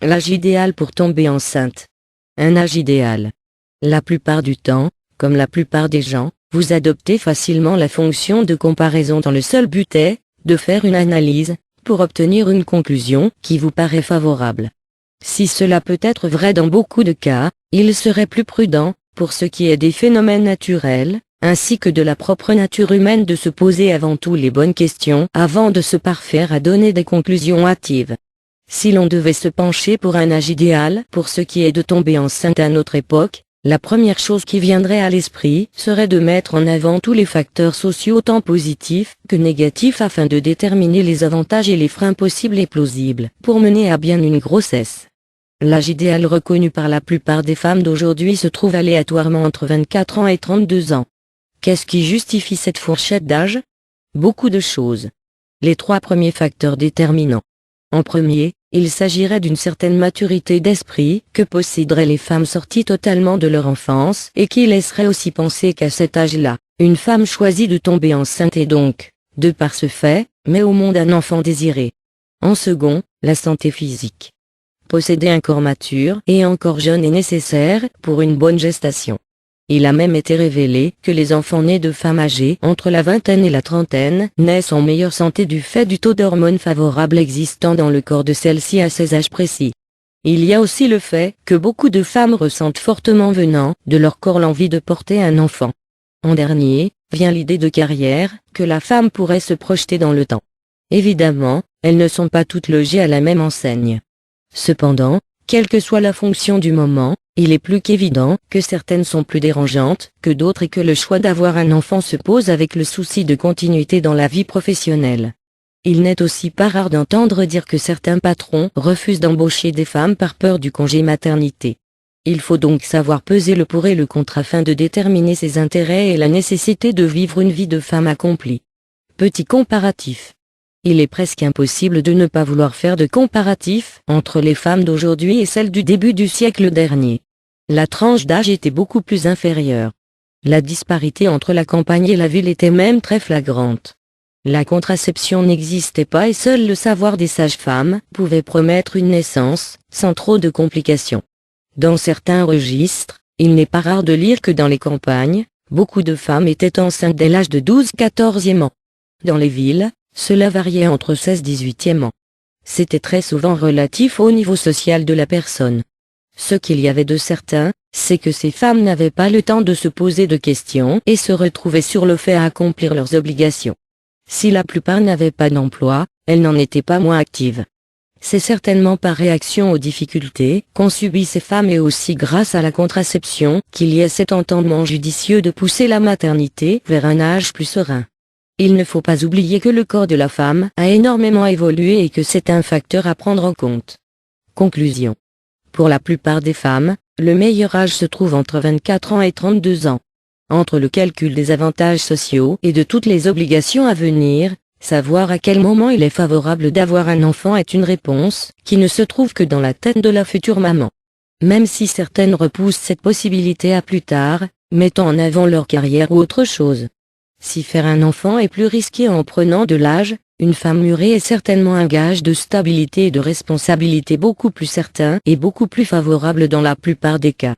L'âge idéal pour tomber enceinte. Un âge idéal. La plupart du temps, comme la plupart des gens, vous adoptez facilement la fonction de comparaison dont le seul but est de faire une analyse pour obtenir une conclusion qui vous paraît favorable. Si cela peut être vrai dans beaucoup de cas, il serait plus prudent, pour ce qui est des phénomènes naturels, ainsi que de la propre nature humaine, de se poser avant tout les bonnes questions avant de se parfaire à donner des conclusions hâtives. Si l'on devait se pencher pour un âge idéal pour ce qui est de tomber enceinte à notre époque, la première chose qui viendrait à l'esprit serait de mettre en avant tous les facteurs sociaux tant positifs que négatifs afin de déterminer les avantages et les freins possibles et plausibles pour mener à bien une grossesse. L'âge idéal reconnu par la plupart des femmes d'aujourd'hui se trouve aléatoirement entre 24 ans et 32 ans. Qu'est-ce qui justifie cette fourchette d'âge? Beaucoup de choses. Les 3 premiers facteurs déterminants. En premier, il s'agirait d'une certaine maturité d'esprit que posséderaient les femmes sorties totalement de leur enfance et qui laisserait aussi penser qu'à cet âge-là, une femme choisit de tomber enceinte et donc, de par ce fait, met au monde un enfant désiré. En second, la santé physique. Posséder un corps mature et encore jeune est nécessaire pour une bonne gestation. Il a même été révélé que les enfants nés de femmes âgées entre la vingtaine et la trentaine naissent en meilleure santé du fait du taux d'hormones favorable existant dans le corps de celles-ci à ces âges précis. Il y a aussi le fait que beaucoup de femmes ressentent fortement venant de leur corps l'envie de porter un enfant. En dernier, vient l'idée de carrière que la femme pourrait se projeter dans le temps. Évidemment, elles ne sont pas toutes logées à la même enseigne. Cependant, quelle que soit la fonction du moment, il est plus qu'évident que certaines sont plus dérangeantes que d'autres et que le choix d'avoir un enfant se pose avec le souci de continuité dans la vie professionnelle. Il n'est aussi pas rare d'entendre dire que certains patrons refusent d'embaucher des femmes par peur du congé maternité. Il faut donc savoir peser le pour et le contre afin de déterminer ses intérêts et la nécessité de vivre une vie de femme accomplie. Petit comparatif. Il est presque impossible de ne pas vouloir faire de comparatif entre les femmes d'aujourd'hui et celles du début du siècle dernier. La tranche d'âge était beaucoup plus inférieure. La disparité entre la campagne et la ville était même très flagrante. La contraception n'existait pas et seul le savoir des sages-femmes pouvait promettre une naissance, sans trop de complications. Dans certains registres, il n'est pas rare de lire que dans les campagnes, beaucoup de femmes étaient enceintes dès l'âge de 12-14e an. Dans les villes, cela variait entre 16-18e an. C'était très souvent relatif au niveau social de la personne. Ce qu'il y avait de certain, c'est que ces femmes n'avaient pas le temps de se poser de questions et se retrouvaient sur le fait à accomplir leurs obligations. Si la plupart n'avaient pas d'emploi, elles n'en étaient pas moins actives. C'est certainement par réaction aux difficultés qu'ont subi ces femmes et aussi grâce à la contraception qu'il y a cet entendement judicieux de pousser la maternité vers un âge plus serein. Il ne faut pas oublier que le corps de la femme a énormément évolué et que c'est un facteur à prendre en compte. Conclusion. Pour la plupart des femmes, le meilleur âge se trouve entre 24 ans et 32 ans. Entre le calcul des avantages sociaux et de toutes les obligations à venir, savoir à quel moment il est favorable d'avoir un enfant est une réponse qui ne se trouve que dans la tête de la future maman. Même si certaines repoussent cette possibilité à plus tard, mettant en avant leur carrière ou autre chose. Si faire un enfant est plus risqué en prenant de l'âge, une femme mûrie est certainement un gage de stabilité et de responsabilité beaucoup plus certain et beaucoup plus favorable dans la plupart des cas.